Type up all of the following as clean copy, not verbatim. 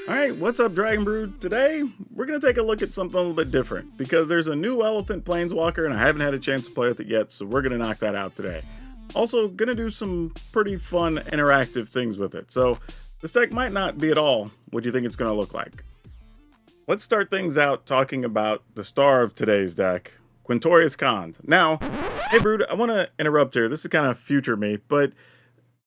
Alright, what's up Dragon Brood? Today, we're going to take a look at something a little bit different, because there's a new Elephant Planeswalker and I haven't had a chance to play with it yet, so we're going to knock that out today. Also, going to do some pretty fun interactive things with it, so this deck might not be at all what you think it's going to look like. Let's start things out talking about the star of today's deck, Quintorius Kand. Now, hey Brood, I want to interrupt here, this is kind of future me, but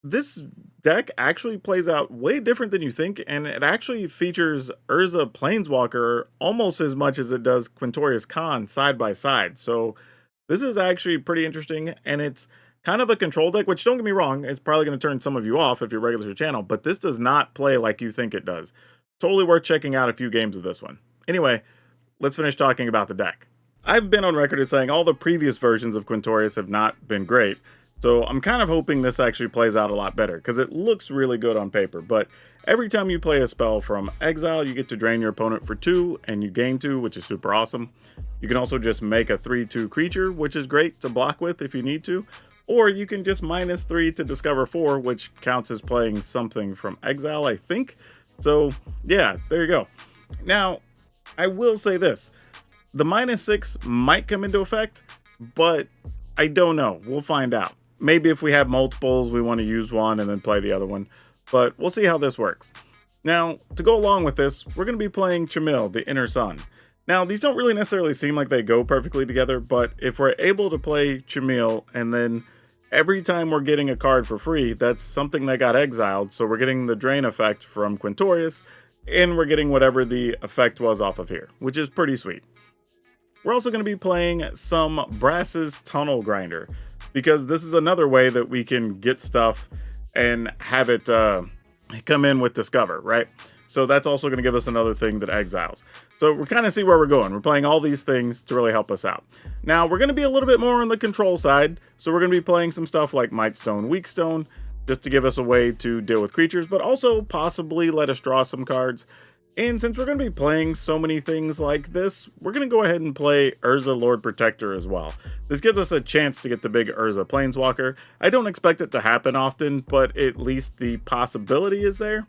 this deck actually plays out way different than you think, and it actually features Urza Planeswalker almost as much as it does Quintorius Kand side by side. So this is actually pretty interesting, and it's kind of a control deck, which don't get me wrong, it's probably going to turn some of you off if you're regular to the channel, but this does not play like you think it does. Totally worth checking out a few games of this one. Anyway, let's finish talking about the deck. I've been on record as saying all the previous versions of Quintorius have not been great, so I'm kind of hoping this actually plays out a lot better, because it looks really good on paper, but every time you play a spell from exile, you get to drain your opponent for 2, and you gain 2, which is super awesome. You can also just make a 3/2 creature, which is great to block with if you need to, or you can just -3 to discover 4, which counts as playing something from exile, I think. So yeah, there you go. Now, I will say this, the -6 might come into effect, but I don't know, we'll find out. Maybe if we have multiples, we want to use one and then play the other one, but we'll see how this works. Now, to go along with this, we're going to be playing Chamil, the Inner Sun. Now, these don't really necessarily seem like they go perfectly together, but if we're able to play Chamil, and then every time we're getting a card for free, that's something that got exiled, so we're getting the drain effect from Quintorius, and we're getting whatever the effect was off of here, which is pretty sweet. We're also going to be playing some Brass's Tunnel Grinder, because this is another way that we can get stuff and have it come in with Discover, right? So that's also going to give us another thing that exiles. So we kind of see where we're going. We're playing all these things to really help us out. Now, we're going to be a little bit more on the control side, so we're going to be playing some stuff like Mightstone, Weakstone, just to give us a way to deal with creatures, but also possibly let us draw some cards. And since we're going to be playing so many things like this, we're going to go ahead and play Urza Lord Protector as well. This gives us a chance to get the big Urza Planeswalker. I don't expect it to happen often, but at least the possibility is there.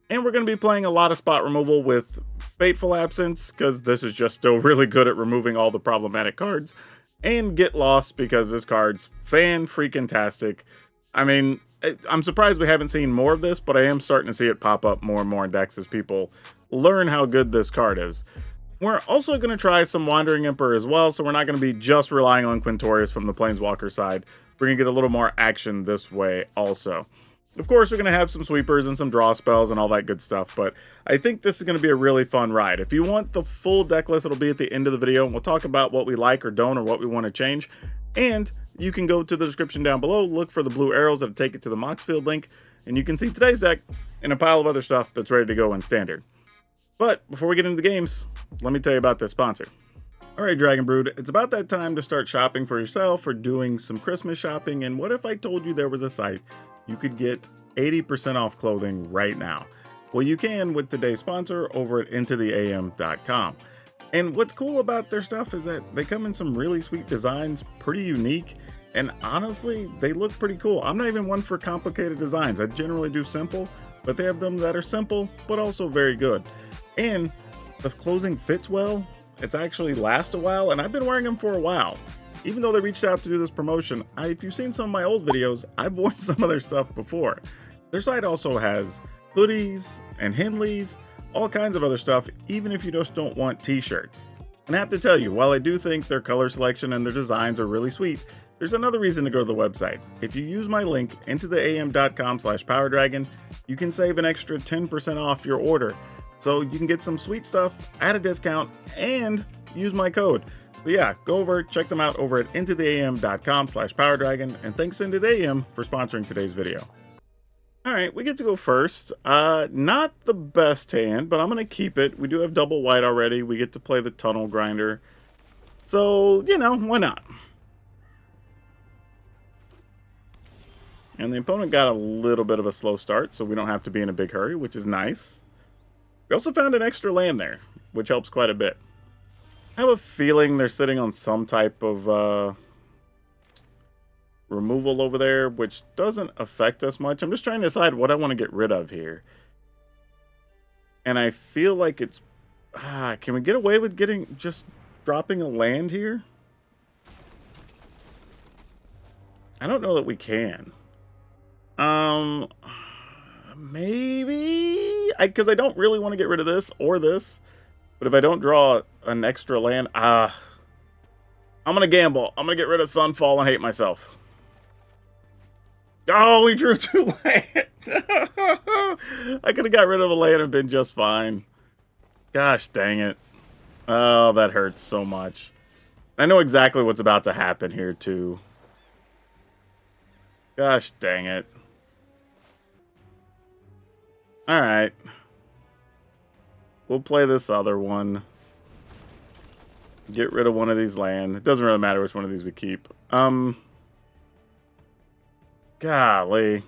And we're going to be playing a lot of spot removal with Fateful Absence, because this is just still really good at removing all the problematic cards. And Get Lost, because this card's fan-freaking-tastic. I mean, I'm surprised we haven't seen more of this, but I am starting to see it pop up more and more in decks as people learn how good this card is. We're also going to try some Wandering Emperor as well, so we're not going to be just relying on Quintorius from the Planeswalker side. We're going to get a little more action this way also. Of course, we're going to have some sweepers and some draw spells and all that good stuff, but I think this is going to be a really fun ride. If you want the full deck list, it'll be at the end of the video, and we'll talk about what we like or don't, or what we want to change. And you can go to the description down below, look for the blue arrows that'll take you to the Moxfield link, and you can see today's deck and a pile of other stuff that's ready to go in Standard. But before we get into the games, let me tell you about this sponsor. Alright Dragon Brood, it's about that time to start shopping for yourself or doing some Christmas shopping, and what if I told you there was a site you could get 80% off clothing right now? Well, you can with today's sponsor over at intotheam.com. And what's cool about their stuff is that they come in some really sweet designs, pretty unique, and honestly, they look pretty cool. I'm not even one for complicated designs. I generally do simple, but they have them that are simple, but also very good. And the clothing fits well, it's actually last a while, and I've been wearing them for a while. Even though they reached out to do this promotion, if you've seen some of my old videos, I've worn some of their stuff before. Their site also has hoodies and Henleys, all kinds of other stuff, even if you just don't want t-shirts. And I have to tell you, while I do think their color selection and their designs are really sweet, there's another reason to go to the website. If you use my link intotheam.com/PowrDragn, you can save an extra 10% off your order. So you can get some sweet stuff at a discount and use my code. But yeah, go over, check them out over at intotheam.com/PowrDragn, and thanks Into the AM for sponsoring today's video. Alright, we get to go first. Not the best hand, but I'm going to keep it. We do have double white already. We get to play the Tunnel Grinder. So, you know, why not? And the opponent got a little bit of a slow start, so we don't have to be in a big hurry, which is nice. We also found an extra land there, which helps quite a bit. I have a feeling they're sitting on some type of removal over there, which doesn't affect us much. I'm just trying to decide what I want to get rid of here. And I feel like it's... can we get away with just dropping a land here? I don't know that we can. Maybe? Because I don't really want to get rid of this or this. But if I don't draw an extra land... I'm going to gamble. I'm going to get rid of Sunfall and hate myself. Oh, we drew 2 land. I could have got rid of a land and been just fine. Gosh dang it. Oh, that hurts so much. I know exactly what's about to happen here, too. Gosh dang it. Alright. We'll play this other one. Get rid of one of these land. It doesn't really matter which one of these we keep. Golly.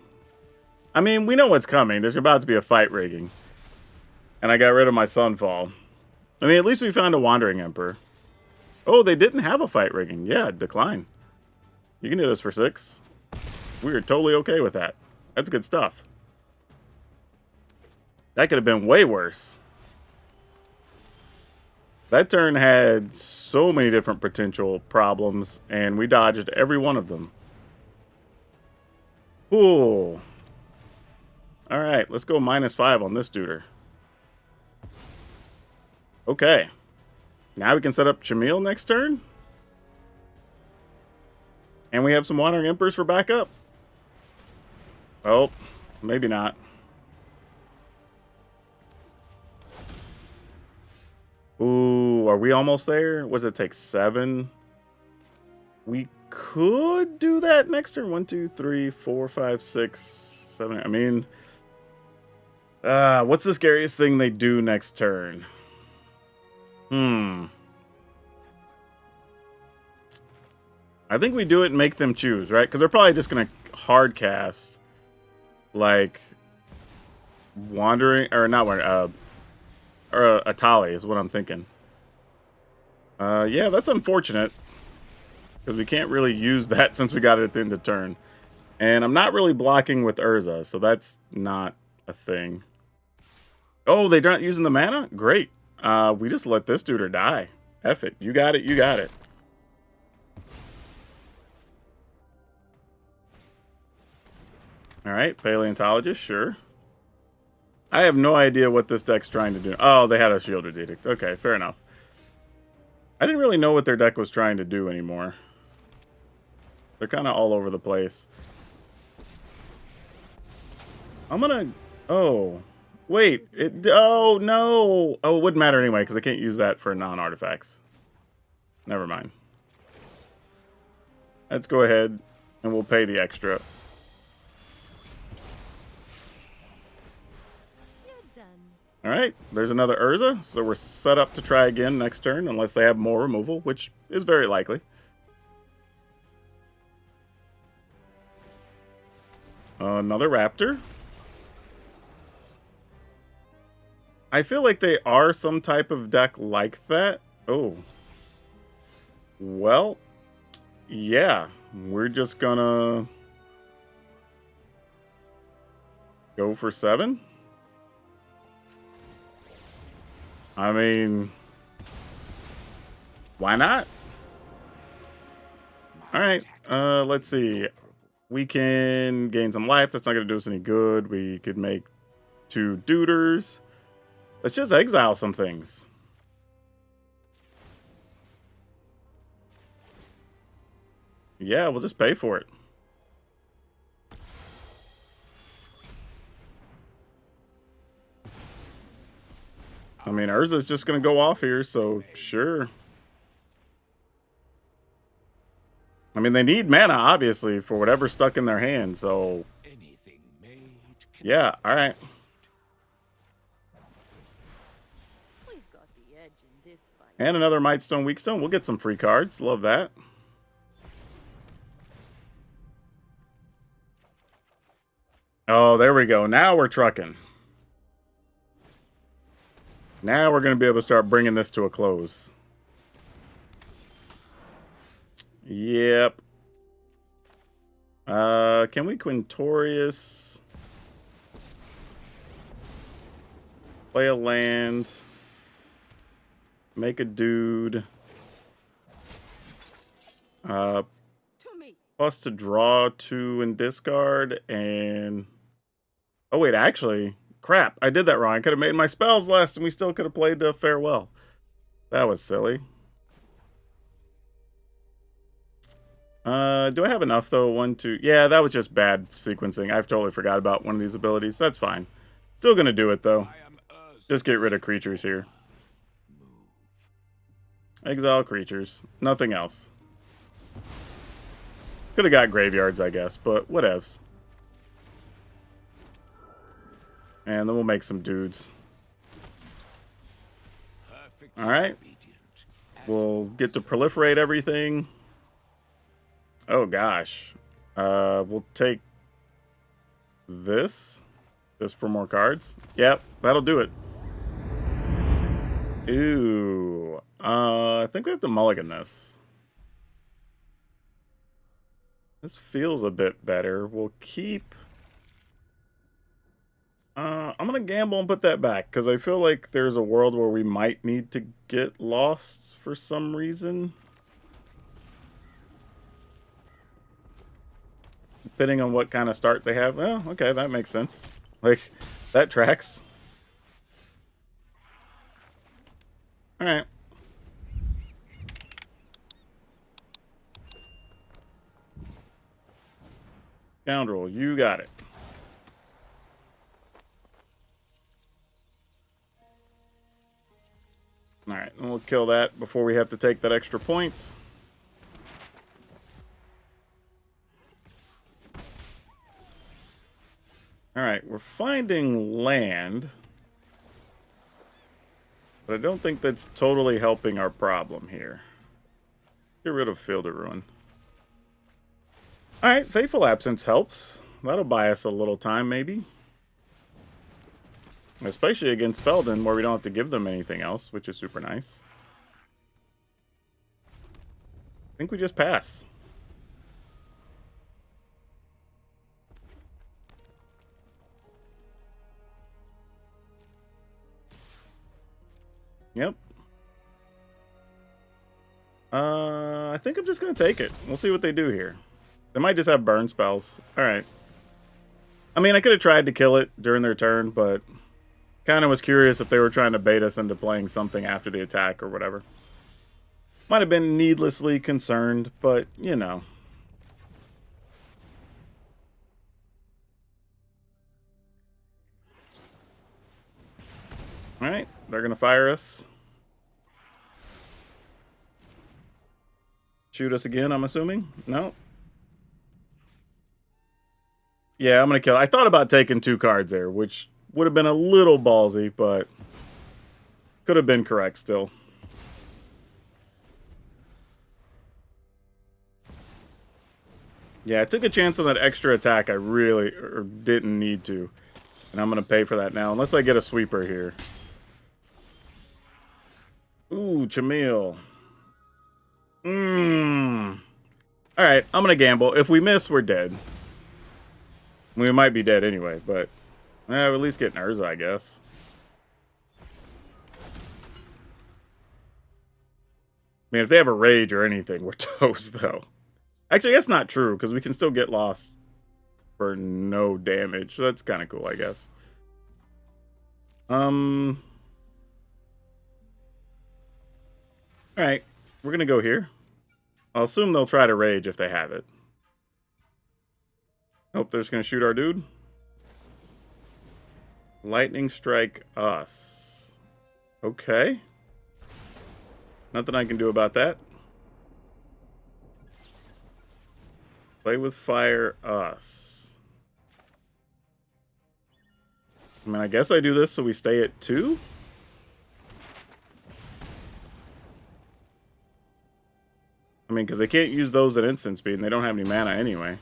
I mean, we know what's coming. There's about to be a fight rigging. And I got rid of my Sunfall. I mean, at least we found a Wandering Emperor. Oh, they didn't have a fight rigging. Yeah, decline. You can hit us for 6. We are totally okay with that. That's good stuff. That could have been way worse. That turn had so many different potential problems, and we dodged every one of them. Ooh. Alright, let's go -5 on this duder. Okay. Now we can set up Chameel next turn. And we have some Wandering Emperors for backup. Oh, maybe not. Ooh, are we almost there? What does it take? 7? We could do that next turn. 1, 2, 3, 4, 5, 6, 7. I mean, what's the scariest thing they do next turn? I think we do it and make them choose, right? Because they're probably just going to hard cast, like, Wandering, or not Wandering, or Atali is what I'm thinking. Yeah, that's unfortunate. Because we can't really use that since we got it at the end of turn. And I'm not really blocking with Urza, so that's not a thing. Oh, they're not using the mana? Great. We just let this dude die. F it. You got it, you got it. Alright, Paleontologist, sure. I have no idea what this deck's trying to do. Oh, they had a Shielded Edict. Okay, fair enough. I didn't really know what their deck was trying to do anymore. They're kind of all over the place. I'm gonna... Oh. Wait. Oh, no. Oh, it wouldn't matter anyway, because I can't use that for non-artifacts. Never mind. Let's go ahead, and we'll pay the extra. Alright, there's another Urza, so we're set up to try again next turn, unless they have more removal, which is very likely. Another Raptor. I feel like they are some type of deck like that. Oh. Well, yeah, we're just gonna go for 7. I mean, why not? All right, let's see. We can gain some life. That's not going to do us any good. We could make 2 duders. Let's just exile some things. Yeah, we'll just pay for it. I mean, Urza's just going to go off here, so sure. I mean, they need mana, obviously, for whatever's stuck in their hand, so... Yeah, alright. And another Mightstone, Weakstone. We'll get some free cards. Love that. Oh, there we go. Now we're trucking. Now we're going to be able to start bringing this to a close. Yep. Can we Quintorius? Play a land. Make a dude. Plus to draw 2 and discard, and... Oh, wait, actually... Crap, I did that wrong. I could have made my spells less, and we still could have played Farewell. That was silly. Do I have enough, though? 1, 2... Yeah, that was just bad sequencing. I've totally forgot about one of these abilities. That's fine. Still gonna do it, though. Just get rid of creatures here. Exile creatures. Nothing else. Could have got graveyards, I guess, but whatevs. And then we'll make some dudes. Alright. We'll get to proliferate everything. Oh, gosh. We'll take this. Just for more cards. Yep, that'll do it. Ooh. I think we have to mulligan this. This feels a bit better. We'll keep... I'm going to gamble and put that back, because I feel like there's a world where we might need to get lost for some reason. Depending on what kind of start they have. Well, okay, that makes sense. Like, that tracks. Alright. Scoundrel, you got it. Alright, and we'll kill that before we have to take that extra point. Alright, we're finding land. But I don't think that's totally helping our problem here. Get rid of Field of Ruin. Alright, Fateful Absence helps. That'll buy us a little time, maybe. Especially against Feldon, where we don't have to give them anything else, which is super nice. I think we just pass. Yep. I think I'm just going to take it. We'll see what they do here. They might just have burn spells. Alright. I mean, I could have tried to kill it during their turn, but... kind of was curious if they were trying to bait us into playing something after the attack or whatever. Might have been needlessly concerned, but, you know. Alright, they're going to fire us. Shoot us again, I'm assuming? No. Yeah, I'm going to kill. I thought about taking 2 cards there, which would have been a little ballsy, but could have been correct still. Yeah, I took a chance on that extra attack I really didn't need to. And I'm going to pay for that now, unless I get a sweeper here. Ooh, Chamil. Alright, I'm going to gamble. If we miss, we're dead. We might be dead anyway, but... we'll at least get an Urza, I guess. I mean, if they have a Rage or anything, we're toast, though. Actually, that's not true, because we can still get lost for no damage. So that's kind of cool, I guess. Alright. We're going to go here. I'll assume they'll try to Rage if they have it. Nope, they're just going to shoot our dude. Lightning strike us. Okay. Nothing I can do about that. Play with fire us. I mean, I guess I do this so we stay at 2? I mean, because they can't use those at instant speed and they don't have any mana anyway.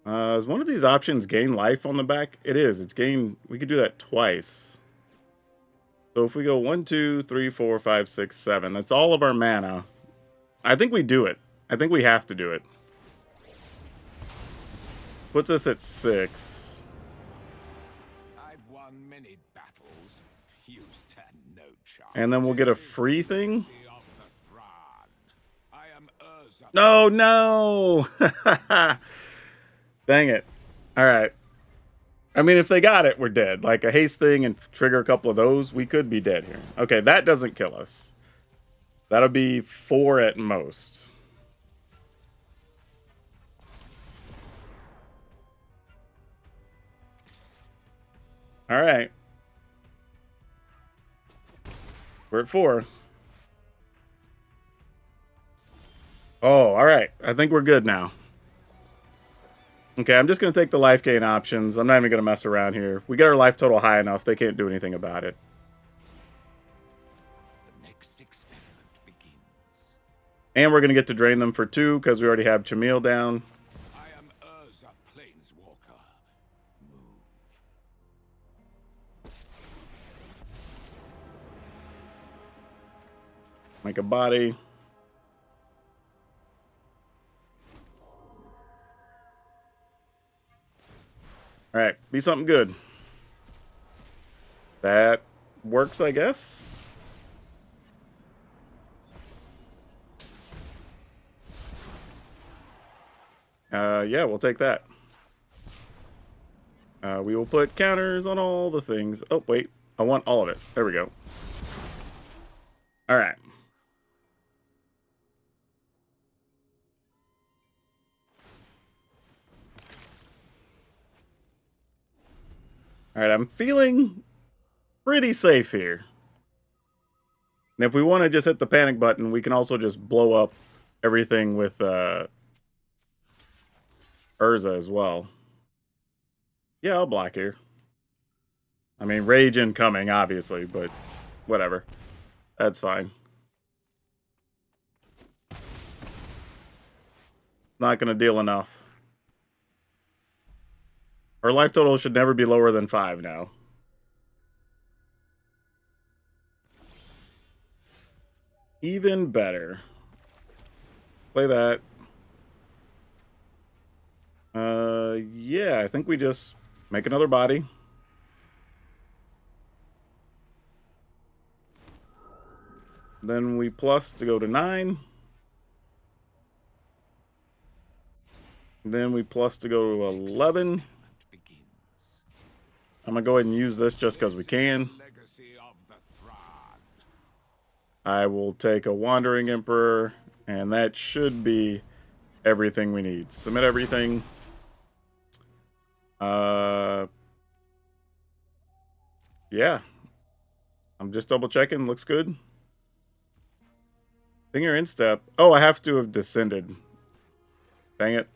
Is one of these options gain life on the back? It is. It's gain. We could do that twice. So if we go 1, 2, 3, 4, 5, 6, 7, that's all of our mana. I think we do it. I think we have to do it. Puts us at 6. won many battles. You stand no chance. And then we'll get a free thing. I am Urza. No, no. Dang it. All right. I mean, if they got it, we're dead. Like a haste thing and trigger a couple of those, we could be dead here. Okay, that doesn't kill us. That'll be 4 at most. All right. We're at 4. Oh, all right. I think we're good now. Okay, I'm just going to take the life gain options. I'm not even going to mess around here. We get our life total high enough. They can't do anything about it. The next experiment begins. And we're going to get to drain them for 2 because we already have Chamil down. I am Urza, Planeswalker. Move. Make a body. All right, be something good. That works, I guess. Yeah, we'll take that. We will put counters on all the things. Oh, wait. I want all of it. There we go. All right. All right, I'm feeling pretty safe here. And if we want to just hit the panic button, we can also just blow up everything with Urza as well. Yeah, I'll block here. I mean, rage incoming, obviously, but whatever. That's fine. Not going to deal enough. Our life total should never be lower than 5 now. Even better. Play that. Yeah, I think we just make another body. Then we plus to go to 9. Then we plus to go to 11. I'm going to go ahead and use this just because we can. I will take a Wandering Emperor, and that should be everything we need. Submit everything. Yeah. I'm just double checking. Looks good. Thinger Instep. Oh, I have to have descended. Dang it.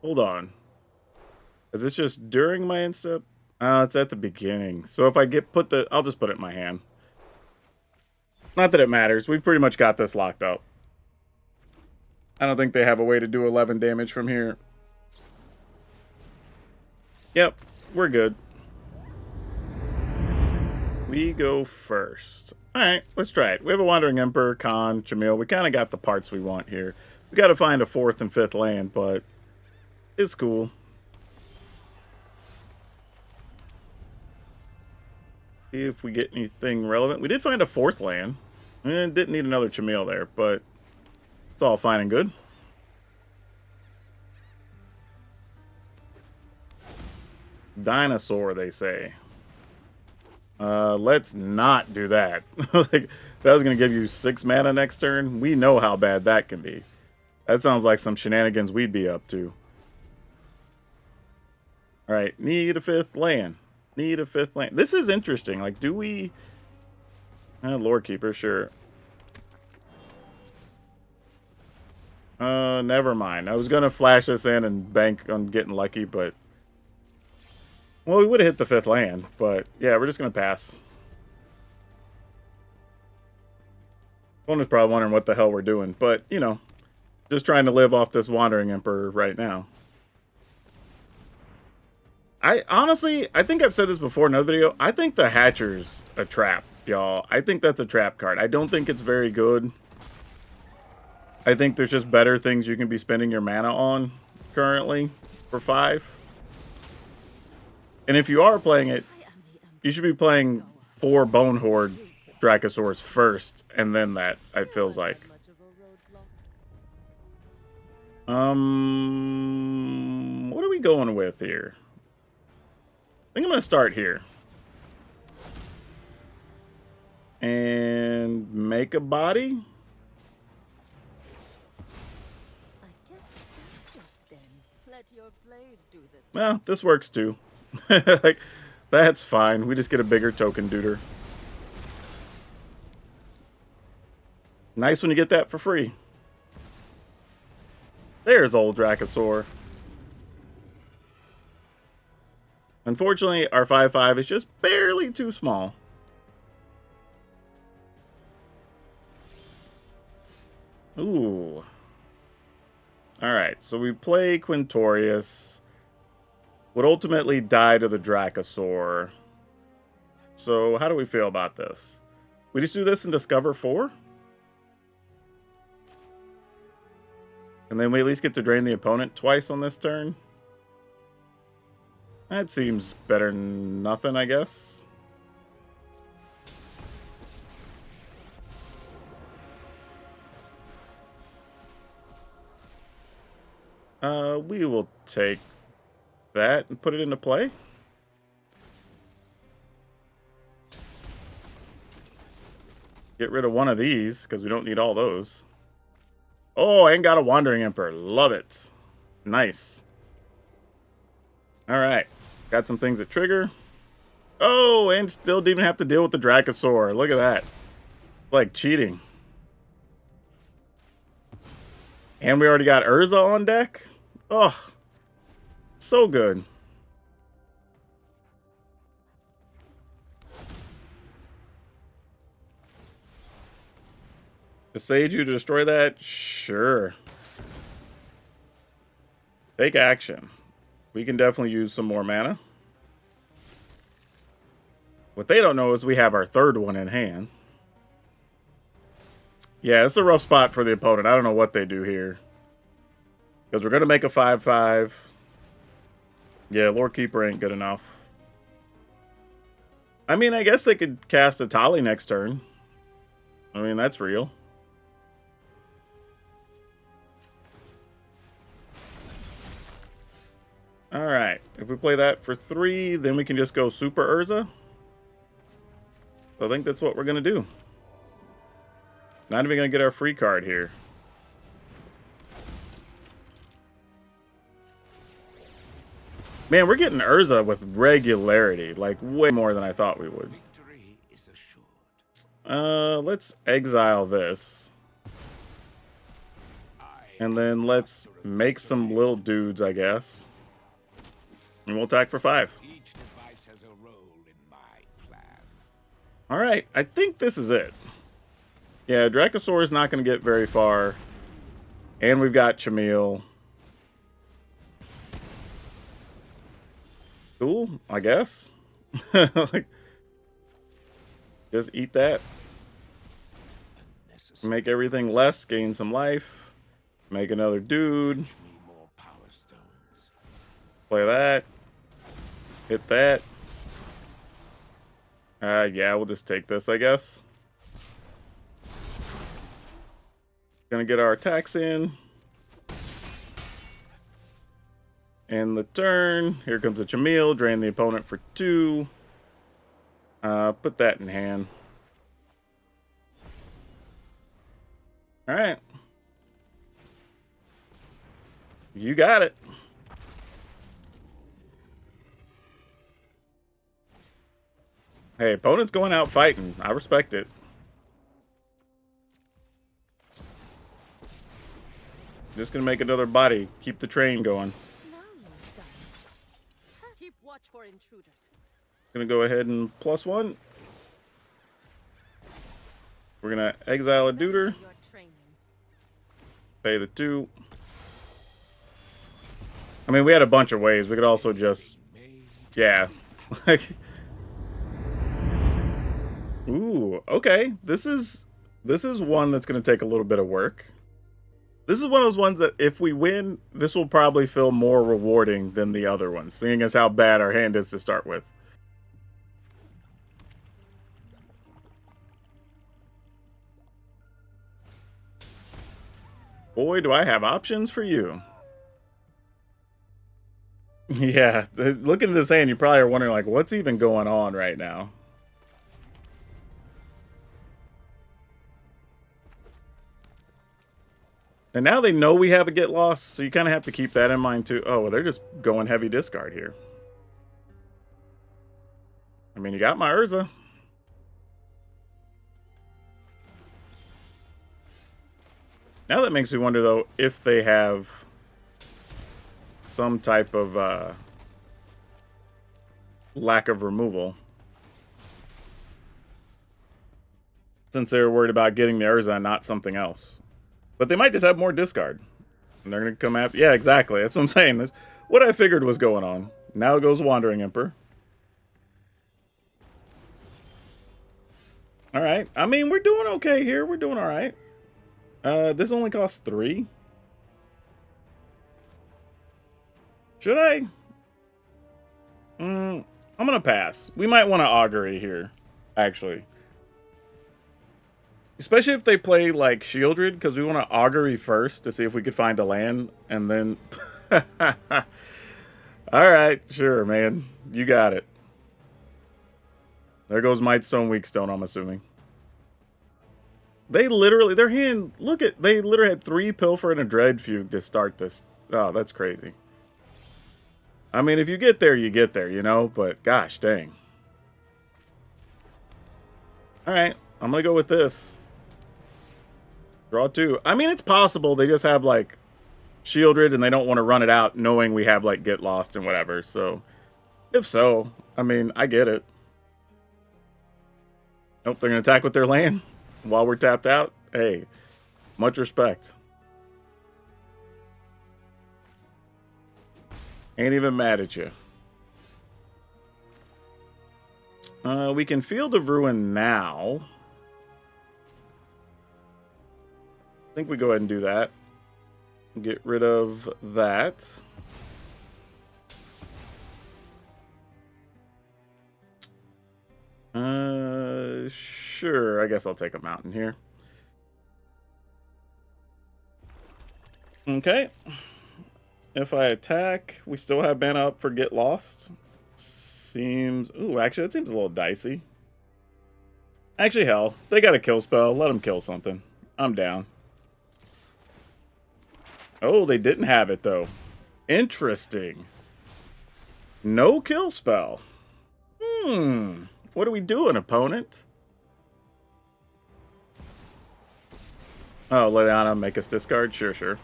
Hold on. Is this just during my instep? It's at the beginning. So if I I'll just put it in my hand. Not that it matters. We've pretty much got this locked up. I don't think they have a way to do 11 damage from here. Yep, we're good. We go first. Alright, let's try it. We have a Wandering Emperor, Khan, Chamil. We kind of got the parts we want here. We got to find a 4th and 5th land, but it's cool. See if we get anything relevant. We did find a 4th land. Didn't need another Chamil there, but it's all fine and good. Dinosaur, they say. Let's not do that. Like, that was going to give you 6 mana next turn. We know how bad that can be. That sounds like some shenanigans we'd be up to. Alright, need a 5th land. Need a 5th land. This is interesting. Like, do we... Lore Keeper, sure. Never mind. I was going to flash this in and bank on getting lucky, but... Well, we would have hit the 5th land, but yeah, we're just going to pass. Opponent's probably wondering what the hell we're doing, but, you know, just trying to live off this Wandering Emperor right now. Honestly, I think I've said this before in another video. I think the Hatcher's a trap, y'all. I think that's a trap card. I don't think it's very good. I think there's just better things you can be spending your mana on currently for 5. And if you are playing it, you should be playing 4 Bone Horde Dracosaurs first, and then that, it feels like. What are we going with here? I think I'm going to start here. And make a body. Well, this works too. Like, that's fine. We just get a bigger token duder. Nice when you get that for free. There's old Dracosaur. Unfortunately, our 5/5 is just barely too small. Ooh. Alright, so we play Quintorius. Would ultimately die to the Dracosaur. So, how do we feel about this? We just do this and discover 4? And then we at least get to drain the opponent twice on this turn? That seems better than nothing, I guess. We will take that and put it into play. Get rid of one of these, because we don't need all those. Oh, and got a Wandering Emperor. Love it. Nice. Alright. Got some things that trigger. Oh, and still didn't even have to deal with the Dracosaur. Look at that. Like cheating. And we already got Urza on deck. Oh, so good. Sage you to destroy that? Sure. Take action. We can definitely use some more mana. What they don't know is we have our 3rd one in hand. Yeah, it's a rough spot for the opponent. I don't know what they do here. Because we're going to make a 5/5. Yeah, Lord Keeper ain't good enough. I mean, I guess they could cast a Tali next turn. I mean, that's real. Alright, if we play that for 3, then we can just go Super Urza. I think that's what we're going to do. Not even going to get our free card here. Man, we're getting Urza with regularity. Like, way more than I thought we would. Let's exile this. And then let's make some little dudes, I guess. And we'll attack for 5. Alright, I think this is it. Yeah, Dracosaur is not going to get very far. And we've got Chameel. Cool, I guess. Like, just eat that. Make everything less, gain some life. Make another dude. Play that. Hit that. Yeah, we'll just take this, I guess. Gonna get our attacks in. And the turn. Here comes a Chameel. Drain the opponent for 2. Put that in hand. Alright. You got it. Hey, opponent's going out fighting. I respect it. Just gonna make another body. Keep the train going. Keep watch for intruders. Gonna go ahead and +1. We're gonna exile a duder. Pay the 2. I mean, we had a bunch of ways. We could also just... Yeah. Like... Ooh, okay. This is one that's going to take a little bit of work. This is one of those ones that if we win, this will probably feel more rewarding than the other ones, seeing as how bad our hand is to start with. Boy, do I have options for you. Yeah, looking at this hand, you probably are wondering, like, what's even going on right now? And now they know we have a get lost, so you kind of have to keep that in mind too. Oh, well, they're just going heavy discard here. I mean, you got my Urza. Now that makes me wonder, though, if they have some type of lack of removal. Since they're worried about getting the Urza and not something else. But they might just have more discard. And they're going to come after... Yeah, exactly. That's what I'm saying. That's what I figured was going on. Now goes Wandering Emperor. Alright. I mean, we're doing okay here. We're doing alright. This only costs 3. Should I? I'm going to pass. We might want to Augury here, actually. Especially if they play, like, Shieldred, because we want to Augury first to see if we could find a land, and then... Alright, sure, man. You got it. There goes Mightstone, Weakstone, I'm assuming. They literally... Their hand... Look at... They literally had 3 Pilfer and a Dread Fugue to start this. Oh, that's crazy. I mean, if you get there, you get there, you know? But, gosh, dang. Alright, I'm gonna go with this. Draw 2. I mean, it's possible they just have, like, Shieldred and they don't want to run it out knowing we have, like, Get Lost and whatever. So, if so, I mean, I get it. Nope, they're going to attack with their land while we're tapped out. Hey, much respect. Ain't even mad at you. We can Field of Ruin now. I think we go ahead and do that. Get rid of that. Sure. I guess I'll take a mountain here. Okay. If I attack, we still have mana up for Get Lost. Seems... Ooh, actually, that seems a little dicey. Actually, hell. They got a kill spell. Let them kill something. I'm down. Oh, they didn't have it, though. Interesting. No kill spell. What are we doing, opponent? Oh, Liliana make us discard? Sure, sure.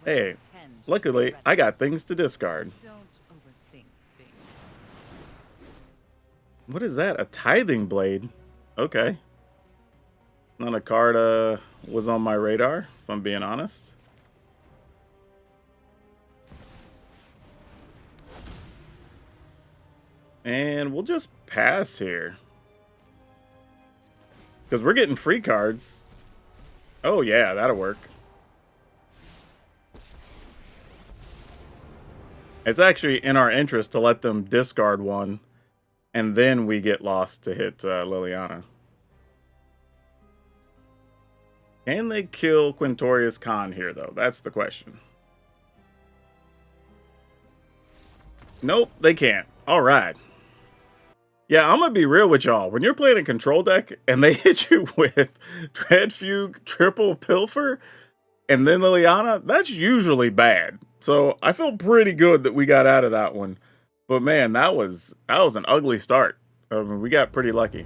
Hey, luckily, I got things to discard. What is that? A Tithing Blade? Okay. Not a card was on my radar, if I'm being honest. And we'll just pass here. Because we're getting free cards. Oh yeah, that'll work. It's actually in our interest to let them discard one. And then we get lost to hit Liliana. Can they kill Quintorius Kand here, though? That's the question. Nope, they can't. All right. Yeah, I'm going to be real with y'all. When you're playing a control deck and they hit you with Dread Fugue, Triple Pilfer, and then Liliana, that's usually bad. So I feel pretty good that we got out of that one. But man, that was an ugly start. I mean, we got pretty lucky.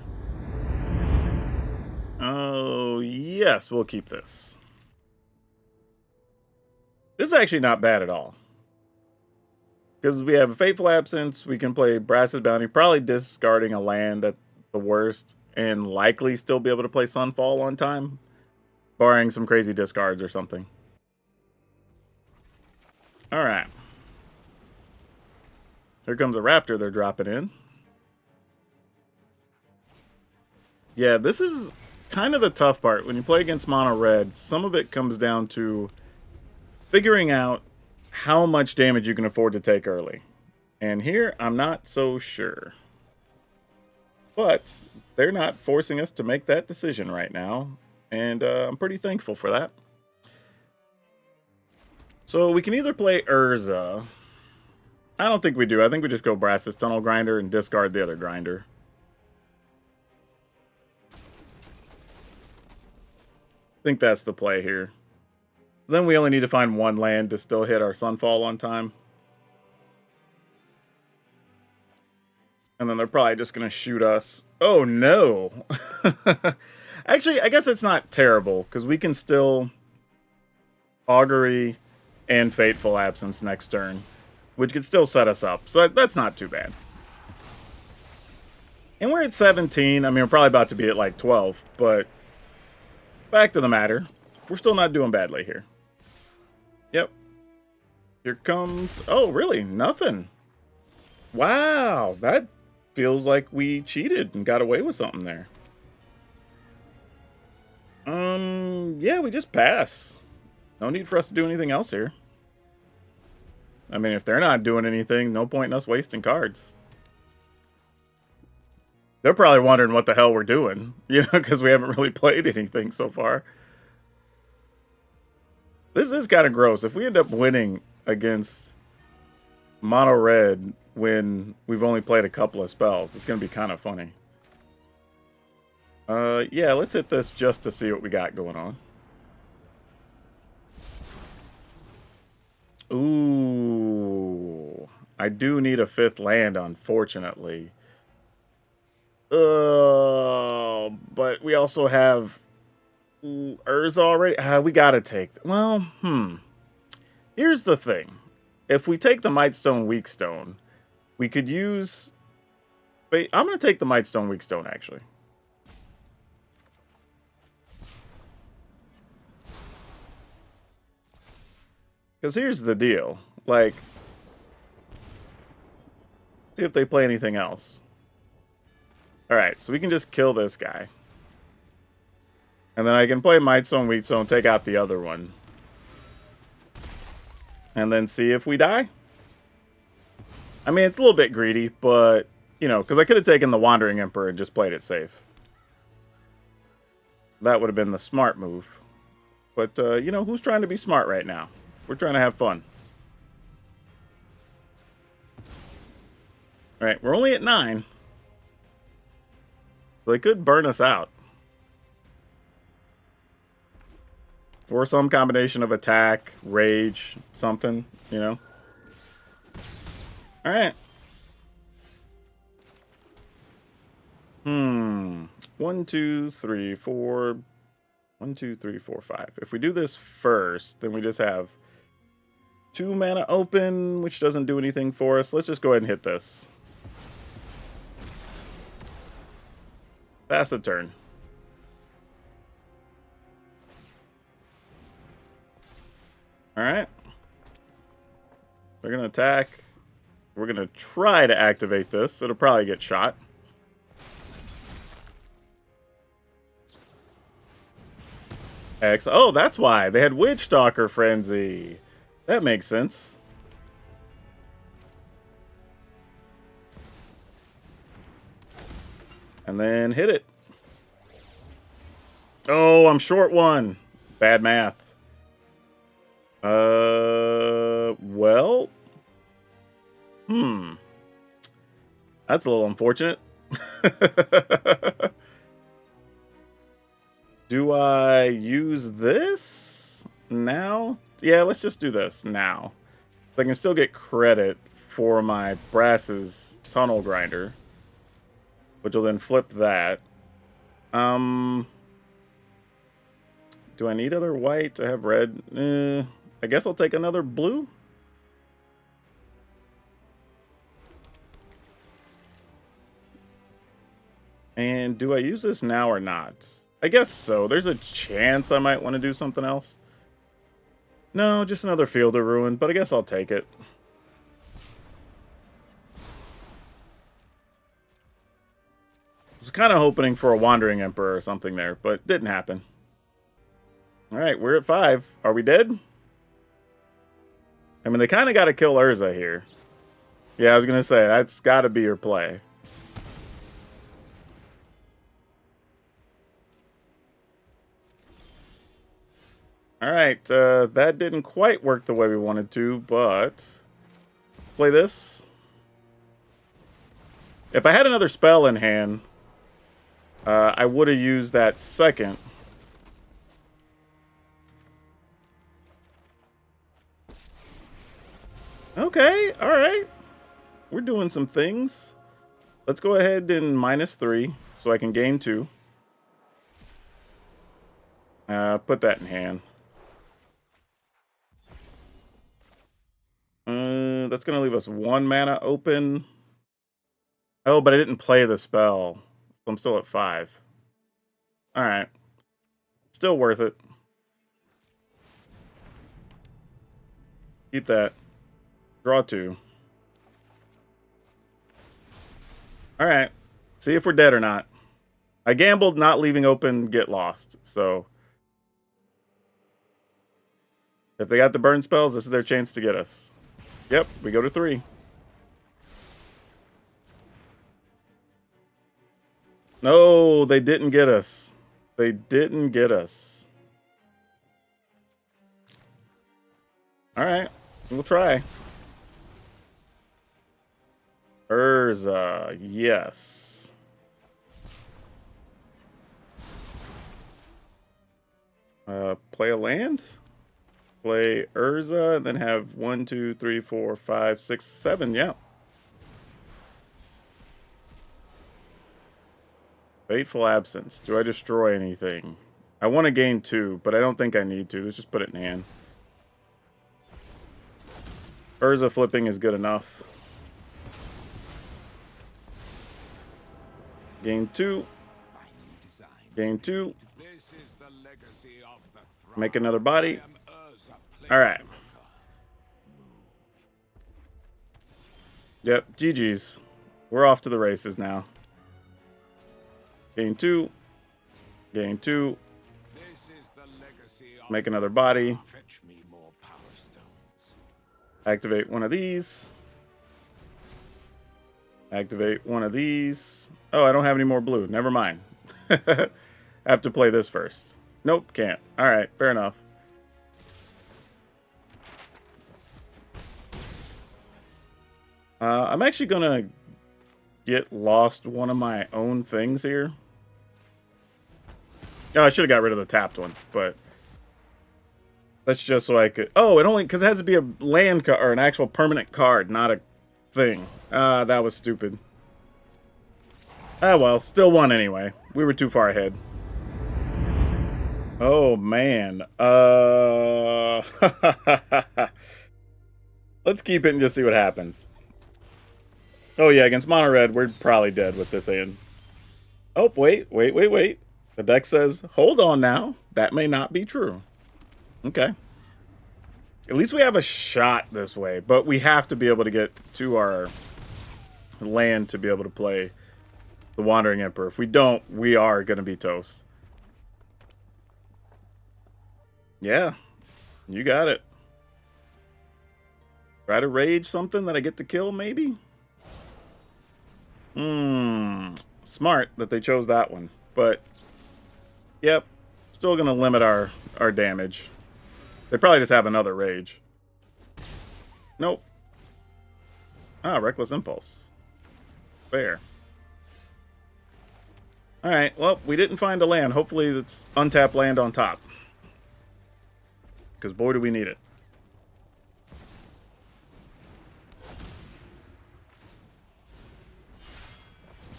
Oh, yes, we'll keep this. This is actually not bad at all. Because we have a Fateful Absence, we can play Brass's Bounty, probably discarding a land at the worst, and likely still be able to play Sunfall on time, barring some crazy discards or something. Alright. Here comes a Raptor they're dropping in. Yeah, this is kind of the tough part. When you play against mono red, some of it comes down to figuring out how much damage you can afford to take early. And here, I'm not so sure. But they're not forcing us to make that decision right now. And I'm pretty thankful for that. So we can either play Urza. I don't think we do. I think we just go Brass's Tunnel Grinder and discard the other grinder. I think that's the play here. Then we only need to find one land to still hit our Sunfall on time. And then they're probably just going to shoot us. Oh, no. Actually, I guess it's not terrible, because we can still Augury and Fateful Absence next turn, which could still set us up. So that's not too bad. And we're at 17. I mean, we're probably about to be at like 12, but back to the matter. We're still not doing badly here. Yep. Here comes... Oh, really? Nothing. Wow, that feels like we cheated and got away with something there. Yeah, we just pass. No need for us to do anything else here. I mean, if they're not doing anything, no point in us wasting cards. They're probably wondering what the hell we're doing, you know, because we haven't really played anything so far. This is kind of gross. If we end up winning against mono red when we've only played a couple of spells, it's going to be kind of funny. Yeah, let's hit this just to see what we got going on. Ooh, I do need a 5th land, unfortunately. But we also have Urza already. We gotta take... Well, here's the thing. If we take the Mightstone Weakstone, we could use... Wait, I'm gonna take the Mightstone Weakstone, actually. Because here's the deal. Like, see if they play anything else. Alright, so we can just kill this guy. And then I can play Mightstone Weakstone, take out the other one. And then see if we die. I mean, it's a little bit greedy, but, you know, because I could have taken the Wandering Emperor and just played it safe. That would have been the smart move. But, you know, who's trying to be smart right now? We're trying to have fun. Alright, we're only at 9. So they could burn us out. For some combination of attack, rage, something, you know. Alright. 1, 2, 3, 4. 1, 2, 3, 4, 5. If we do this first, then we just have 2 mana open, which doesn't do anything for us. Let's just go ahead and hit this. Pass a turn. Alright. They're going to attack. We're going to try to activate this. It'll probably get shot. Oh, that's why. They had Witchstalker Frenzy. That makes sense. And then hit it. Oh, I'm short one. Bad math. Well. That's a little unfortunate. Do I use this now? Yeah, let's just do this now. I can still get credit for my Brass's Tunnel Grinder, which will then flip that. Do I need other white? I have red. I guess I'll take another blue. And do I use this now or not? I guess so. There's a chance I might want to do something else. No, just another Field of Ruin, but I guess I'll take it. was kind of hoping for a Wandering Emperor or something there, but didn't happen. Alright, we're at 5. Are we dead? I mean, they kind of got to kill Urza here. Yeah, I was going to say, that's got to be your play. Alright, that didn't quite work the way we wanted to, but... Play this. If I had another spell in hand, I would have used that second. Okay, alright. We're doing some things. Let's go ahead and -3 so I can gain 2. Put that in hand. That's going to leave us 1 mana open. Oh, but I didn't play the spell. So I'm still at 5. Alright. Still worth it. Keep that. Draw 2. Alright. See if we're dead or not. I gambled not leaving open get lost, so... If they got the burn spells, this is their chance to get us. Yep, we go to 3. No, they didn't get us. They didn't get us. Alright, we'll try. Urza, yes. Play a land? Play Urza, and then have 1, 2, 3, 4, 5, 6, 7, yeah. Fateful Absence. Do I destroy anything? I want to gain 2, but I don't think I need to. Let's just put it in hand. Urza flipping is good enough. Gain 2. Gain 2. Make another body. Alright. Yep, GG's. We're off to the races now. Gain 2. Gain 2. Make another body. Activate one of these. Activate one of these. Oh, I don't have any more blue. Never mind. I have to play this first. Nope, can't. Alright, fair enough. I'm actually gonna get lost one of my own things here. Oh, I should have got rid of the tapped one, but that's just so I could. Oh, it only because it has to be a land card or an actual permanent card, not a thing. That was stupid. Ah, well, still won anyway. We were too far ahead. Oh man. Let's keep it and just see what happens. Oh yeah, against Mono Red, we're probably dead with this hand. Oh, wait. The deck says, hold on now. That may not be true. Okay. At least we have a shot this way, but we have to be able to get to our land to be able to play the Wandering Emperor. If we don't, we are going to be toast. Yeah, you got it. Try to rage something that I get to kill, maybe? Smart that they chose that one. But, yep, still going to limit our damage. They probably just have another rage. Nope. Ah, Reckless Impulse. Fair. Alright, well, we didn't find a land. Hopefully it's untapped land on top. Because boy, do we need it.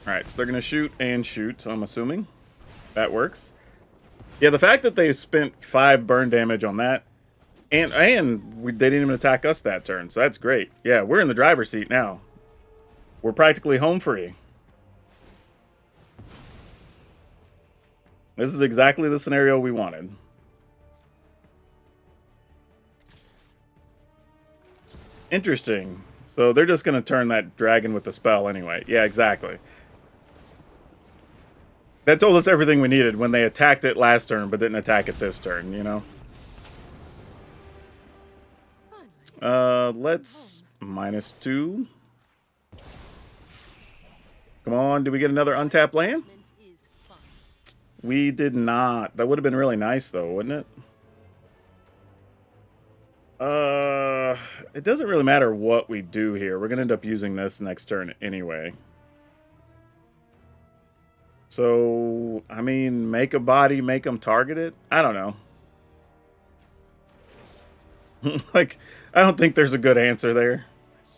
Alright, so they're going to shoot and shoot, I'm assuming. That works. Yeah, the fact that they spent 5 burn damage on that, and they didn't even attack us that turn, so that's great. Yeah, we're in the driver's seat now. We're practically home free. This is exactly the scenario we wanted. Interesting. So they're just going to turn that dragon with the spell anyway. Yeah, exactly. That told us everything we needed when they attacked it last turn, but didn't attack it this turn, you know? Let's -2. Come on, did we get another untapped land? We did not. That would have been really nice, though, wouldn't it? It doesn't really matter what we do here. We're going to end up using this next turn anyway. So, I mean, make a body, make them target it? I don't know. Like, I don't think there's a good answer there.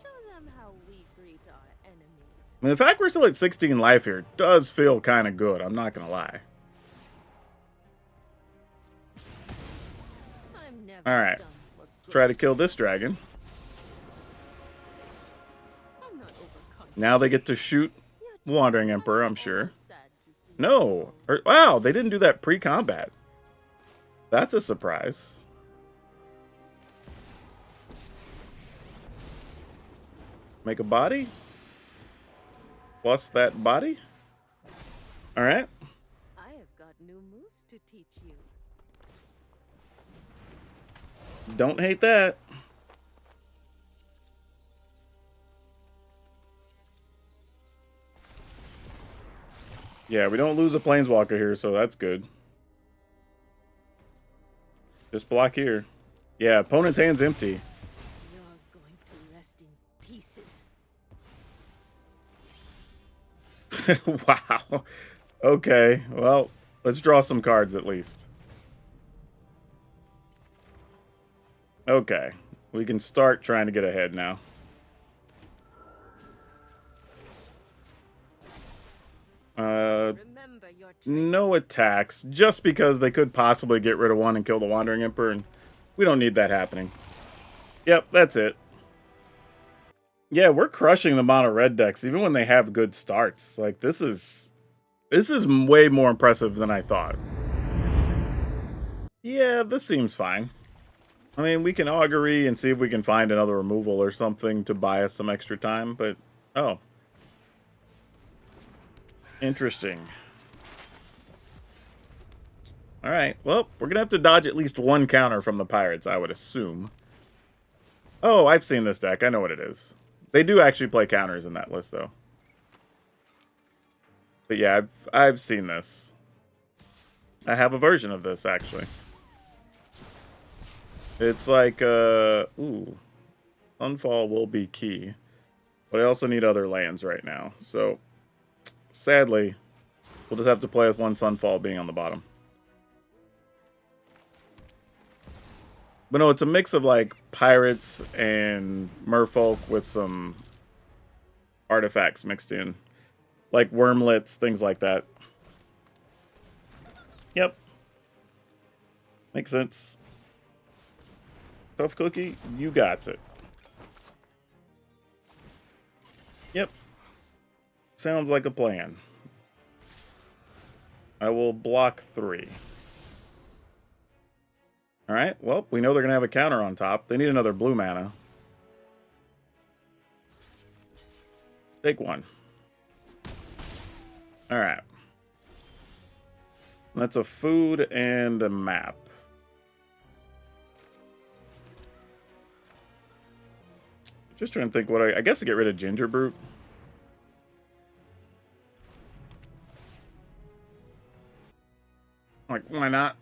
Show them how we greet our enemies. I mean, the fact we're still at 16 life here does feel kind of good. I'm not going to lie. I'm never All right. done for good. Try to kill this dragon. I'm not overconfident. Now they get to shoot Wandering Emperor, I'm sure. Sad to see. No. Wow, they didn't do that pre-combat. That's a surprise. Make a body. Plus that body. All right. I have got new moves to teach you. Don't hate that. Yeah, we don't lose a Planeswalker here, so that's good. Just block here. Yeah, opponent's hand's empty. You're going to rest in pieces. Wow. Okay, well, let's draw some cards at least. Okay, we can start trying to get ahead now. Remember your No attacks, just because they could possibly get rid of one and kill the Wandering Emperor, and we don't need that happening. Yep, that's it. Yeah, we're crushing the mono red decks, even when they have good starts. Like, this is way more impressive than I thought. Yeah, this seems fine. I mean, we can augury and see if we can find another removal or something to buy us some extra time, but... Oh. Interesting. Alright, well, we're gonna have to dodge at least one counter from the Pirates, I would assume. Oh, I've seen this deck. I know what it is. They do actually play counters in that list, though. But yeah, I've seen this. I have a version of this, actually. It's like, ooh. Sunfall will be key. But I also need other lands right now. So, sadly, we'll just have to play with one Sunfall being on the bottom. But no, it's a mix of, like, pirates and merfolk with some artifacts mixed in. Like wormlets, things like that. Yep. Makes sense. Tough cookie, you got it. Yep. Sounds like a plan. I will block 3. Alright, well, we know they're going to have a counter on top. They need another blue mana. Take one. Alright. That's a food and a map. Just trying to think what I guess I get rid of Ginger Brute. Like, why not?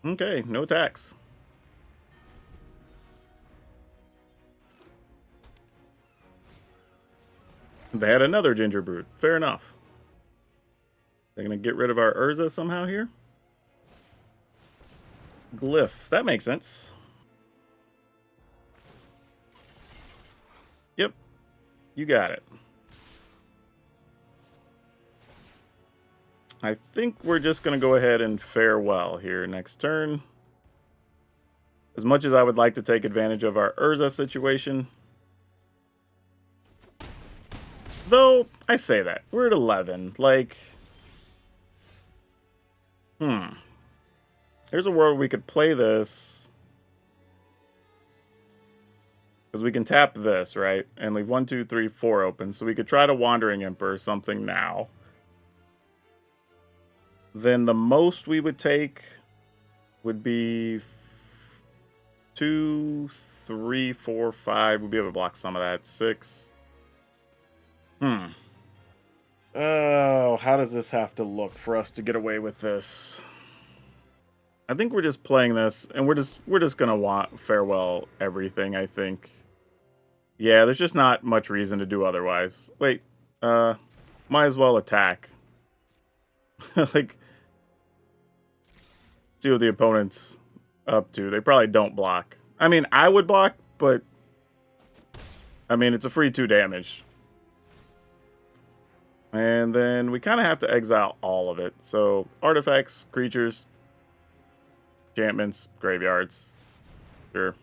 Okay, no attacks. They had another Ginger Brute. Fair enough. They're going to get rid of our Urza somehow here? Glyph. That makes sense. Yep. You got it. I think we're just going to go ahead and farewell here next turn. As much as I would like to take advantage of our Urza situation. Though, I say that. We're at 11. Like, There's a world we could play this. Because we can tap this, right? And leave 1, 2, 3, 4 open. So we could try to Wandering Emperor something now. Then the most we would take would be 2, 3, 4, 5. We'll be able to block some of that. 6. Oh, how does this have to look for us to get away with this? I think we're just playing this, and we're just gonna want farewell everything, I think. Yeah, there's just not much reason to do otherwise. Wait, might as well attack. Like, see what the opponent's up to. They probably don't block. I mean, I would block, but I mean, it's a free 2 damage. And then we kind of have to exile all of it. So, artifacts, creatures, enchantments, graveyards. Sure.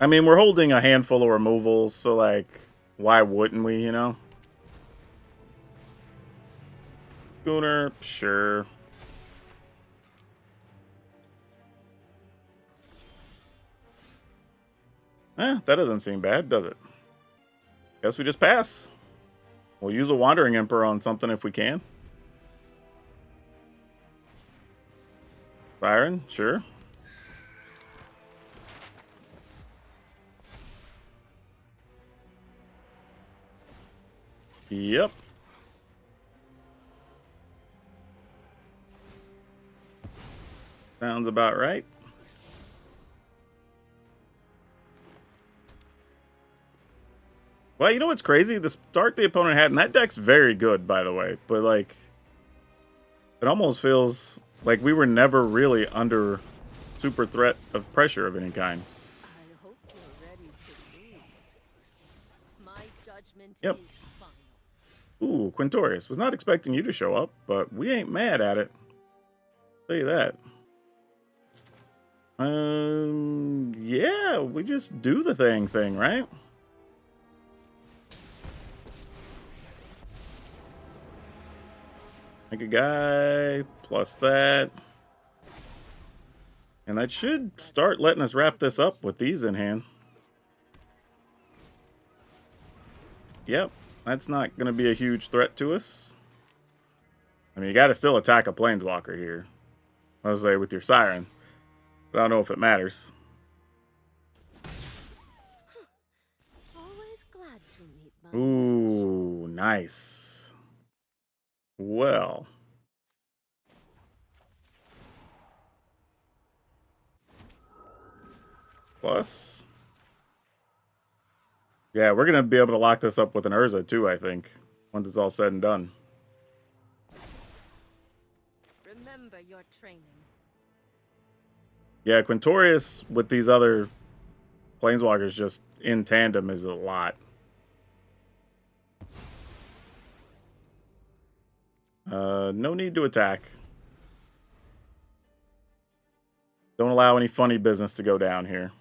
I mean, we're holding a handful of removals, so, like, why wouldn't we, you know? Schooner, sure. That doesn't seem bad, does it? Guess we just pass. We'll use a Wandering Emperor on something if we can. Byron, sure. Yep. Sounds about right. Well, you know what's crazy? The start the opponent had, and that deck's very good, by the way. But, like, it almost feels like we were never really under super threat of pressure of any kind. I hope you're ready to lose. My judgment Yep. is final. Ooh, Quintorius. Was not expecting you to show up, but we ain't mad at it. Tell you that. Yeah, we just do the thing, right? Make a guy, plus that. And that should start letting us wrap this up with these in hand. Yep, that's not going to be a huge threat to us. I mean, you got to still attack a Planeswalker here. I was say with your Siren. But I don't know if it matters. Always glad to meet my Ooh, nice. Well. Plus. Yeah, we're going to be able to lock this up with an Urza too, I think. Once it's all said and done. Remember your training. Yeah, Quintorius with these other Planeswalkers just in tandem is a lot. No need to attack. Don't allow any funny business to go down here.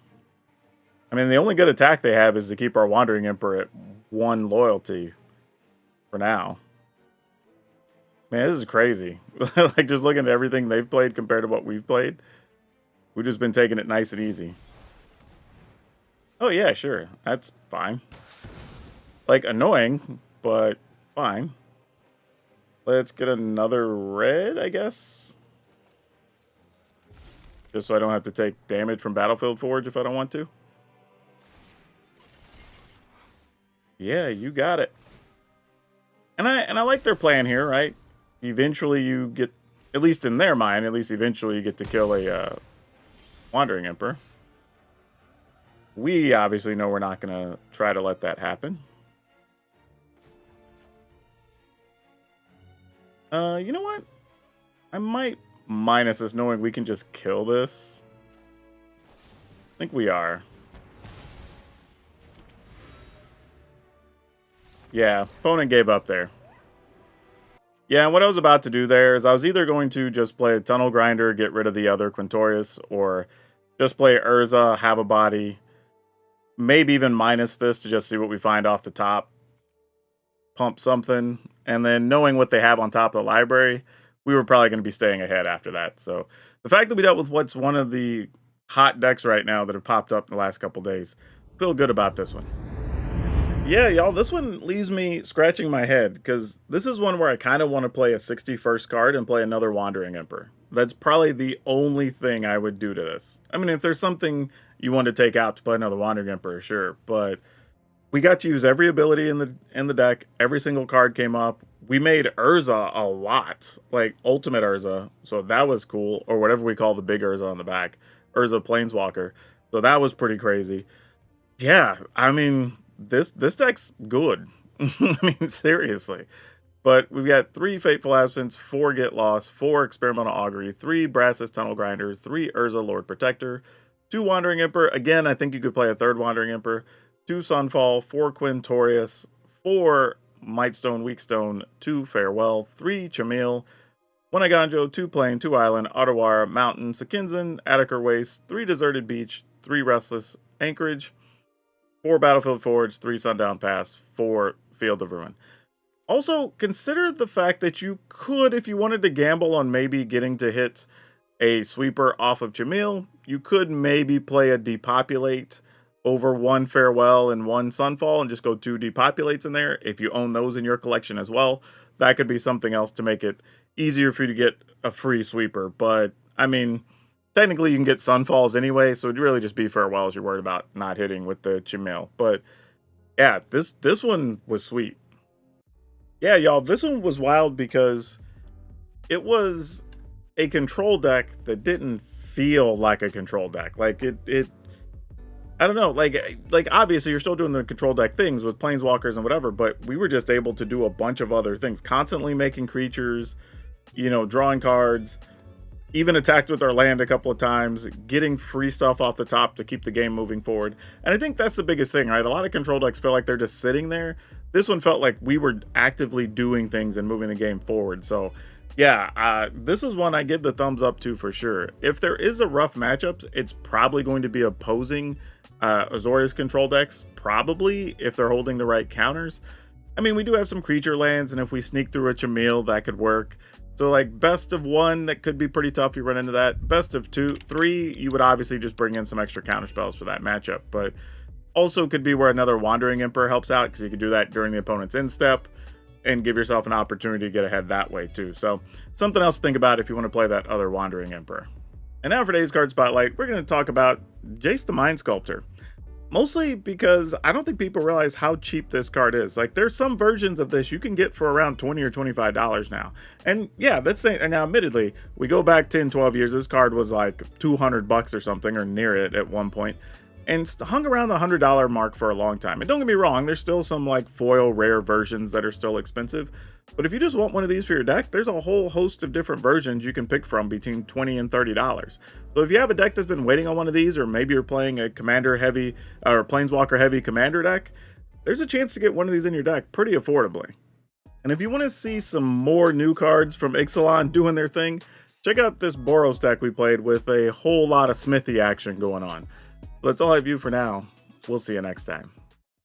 I mean, the only good attack they have is to keep our Wandering Emperor at 1 loyalty. For now. Man, this is crazy. Like, just looking at everything they've played compared to what we've played. We've just been taking it nice and easy. Oh, yeah, sure. That's fine. Like, annoying, but fine. Let's get another red, I guess. Just so I don't have to take damage from Battlefield Forge if I don't want to. Yeah, you got it. And I like their plan here, right? Eventually you get, at least in their mind, at least eventually you get to kill a Wandering Emperor. We obviously know we're not going to try to let that happen. You know what? I might minus this knowing we can just kill this. I think we are. Yeah, opponent gave up there. Yeah, and what I was about to do there is I was either going to just play a Tunnel Grinder, get rid of the other Quintorius, or just play Urza, have a body, maybe even minus this to just see what we find off the top. Pump something, and then knowing what they have on top of the library, we were probably going to be staying ahead after that. So the fact that we dealt with what's one of the hot decks right now that have popped up in the last couple days. Feel good about this one. Yeah, y'all, this one leaves me scratching my head because this is one where I kind of want to play a 61st card and play another Wandering Emperor. That's probably the only thing I would do to this. I mean, if there's something you want to take out to play another Wandering Emperor, sure, but we got to use every ability in the deck. Every single card came up. We made Urza a lot, like Ultimate Urza, so that was cool, or whatever we call the big Urza on the back, Urza Planeswalker. So that was pretty crazy. Yeah, I mean, this deck's good. I mean, seriously. But we've got 3 Fateful Absence, 4 Get Lost, 4 Experimental Augury, 3 Brassus Tunnel Grinder, 3 Urza Lord Protector, 2 Wandering Emperor. Again, I think you could play a 3rd Wandering Emperor. 2 Sunfall, 4 Quintorius, 4 Mightstone, Weakstone, 2 Farewell, 3 Chamil, 1 Aganjo, 2 Plain, 2 Island, Ottawara, Mountain, Sakinzan, Attiker Waste, 3 Deserted Beach, 3 Restless, Anchorage, 4 Battlefield Forge, 3 Sundown Pass, 4 Field of Ruin. Also, consider the fact that you could, if you wanted to gamble on maybe getting to hit a sweeper off of Chamil, you could maybe play a Depopulate over 1 Farewell and 1 Sunfall and just go 2 Depopulates in there. If you own those in your collection as well, that could be something else to make it easier for you to get a free sweeper. But, I mean, technically you can get Sunfalls anyway, so it'd really just be Farewells you're worried about not hitting with the Chamil. But, yeah, this one was sweet. Yeah, y'all, this one was wild because it was a control deck that didn't feel like a control deck. Like, it I don't know, like obviously you're still doing the control deck things with Planeswalkers and whatever, but we were just able to do a bunch of other things, constantly making creatures, you know, drawing cards, even attacked with our land a couple of times, getting free stuff off the top to keep the game moving forward. And I think that's the biggest thing, right? A lot of control decks feel like they're just sitting there. This one felt like we were actively doing things and moving the game forward. So yeah, this is one I give the thumbs up to for sure. If there is a rough matchup, it's probably going to be opposing Azorius control decks, probably, if they're holding the right counters. I mean, we do have some creature lands, and if we sneak through a Chamil, that could work. So, like, best of 1, that could be pretty tough if you run into that. Best of 2, 3, you would obviously just bring in some extra counter spells for that matchup. But also could be where another Wandering Emperor helps out, because you could do that during the opponent's instep and give yourself an opportunity to get ahead that way, too. So, something else to think about if you want to play that other Wandering Emperor. And now for today's card spotlight, we're going to talk about Jace the Mind Sculptor. Mostly because I don't think people realize how cheap this card is. Like, there's some versions of this you can get for around $20 or $25 now. And yeah, that's saying, and now admittedly, we go back 10, 12 years, this card was like $200 or something, or near it at one point, and hung around the $100 mark for a long time. And don't get me wrong, there's still some like foil rare versions that are still expensive. But if you just want one of these for your deck, there's a whole host of different versions you can pick from between $20 and $30. So if you have a deck that's been waiting on one of these, or maybe you're playing a commander heavy or planeswalker heavy commander deck, there's a chance to get one of these in your deck pretty affordably. And if you want to see some more new cards from Ixalan doing their thing, check out this Boros deck we played with a whole lot of Smithy action going on. That's all I have for now. We'll see you next time.